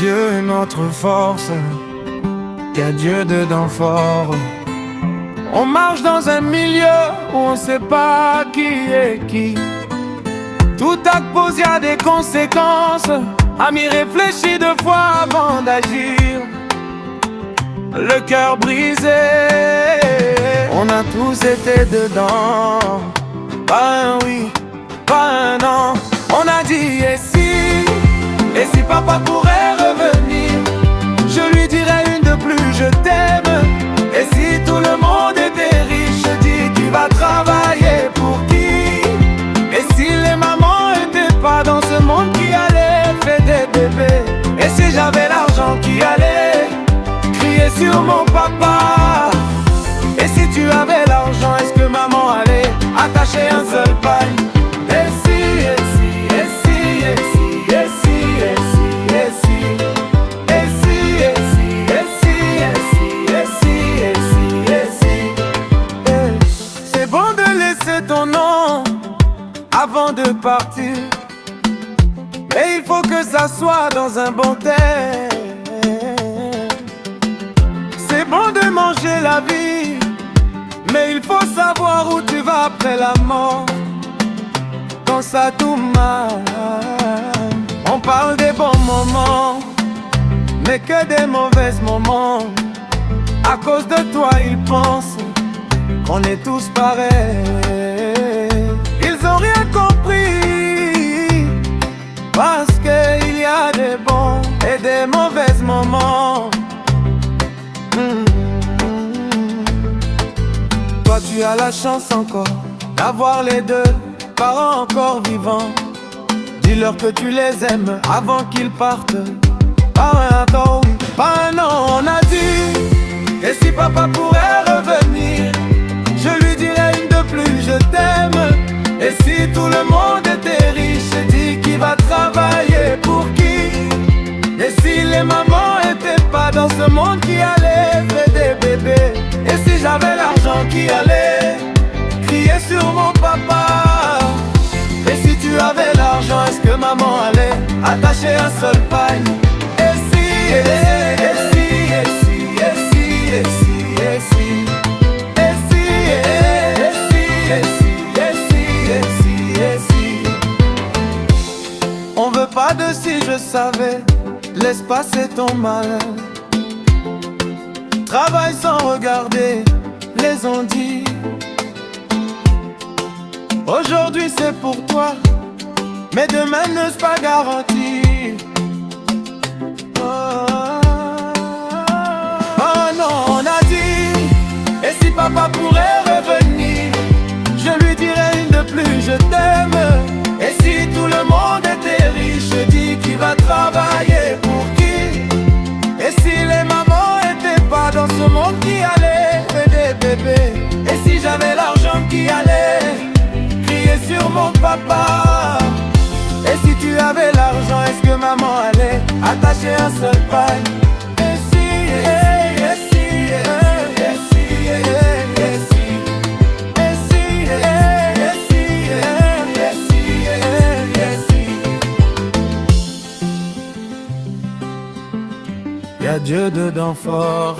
Dieu est notre force, y a Dieu dedans fort. On marche dans un milieu où on sait pas qui est qui. Tout acte posé a des conséquences. Ami, réfléchis deux fois avant d'agir. Le cœur brisé, on a tous été dedans. Pas un oui, pas un non. On a dit et si papa pourrait revenir, je lui dirais une de plus, je t'aime. Et si tout le monde était riche, je dis tu vas travailler pour qui? Et si les mamans étaient pas dans ce monde qui allait faire des bébés? Et si j'avais l'argent qui allait crier sur mon papa? Et si tu avais l'argent, est-ce que maman allait attacher un seul pagne? Et si, et si, et si, et si, et si, et si, et si, et si, et si, et si, et si, et si, et si, et si. C'est bon de laisser ton nom avant de partir, mais il faut que ça soit dans un bon thème. C'est bon de manger la vie, mais il faut savoir où tu vas après la mort. Quand ça tourne mal, on parle des bons moments, mais que des mauvais moments. À cause de toi ils pensent qu'on est tous pareils. Ils ont rien compris, parce qu'il y a des bons et des mauvais moments. Toi tu as la chance encore d'avoir les deux parents encore vivants. Dis-leur que tu les aimes avant qu'ils partent. Pas un temps, oui, pas un an, on a dit. Et si papa pourrait revenir, je lui dirais une de plus, je t'aime. Et si tout le monde était riche, je dis qui va travailler pour qui? Et si les mamans étaient pas dans ce monde qui allait faire des bébés? Et si j'avais l'argent qui allait crier sur mon papa? Et si tu avais l'argent, est-ce que maman allait attacher un seul pagne? Et si, et si, et si, et si, et si, et si, et si, et si, et si, et si, et si, et si. On veut pas de si je savais, laisse passer ton mal. Travaille sans regarder les on-dit. Aujourd'hui c'est pour toi, mais demain n'est pas garanti. Oh non, on a dit. Et si papa pourrait revenir, je lui dirais une de plus, je t'aime. Et si tout le monde était riche, je dis qui va travailler pour qui? Et si les mamans étaient pas dans ce monde qui allait faire des bébés? Et si j'avais l'argent qui allait crier sur mon papa? Et si tu avais l'argent, est-ce que maman allait attacher un seul pagne? Et si, et si, et si, et si, et si, et si, et si. Y'a Dieu dedans fort.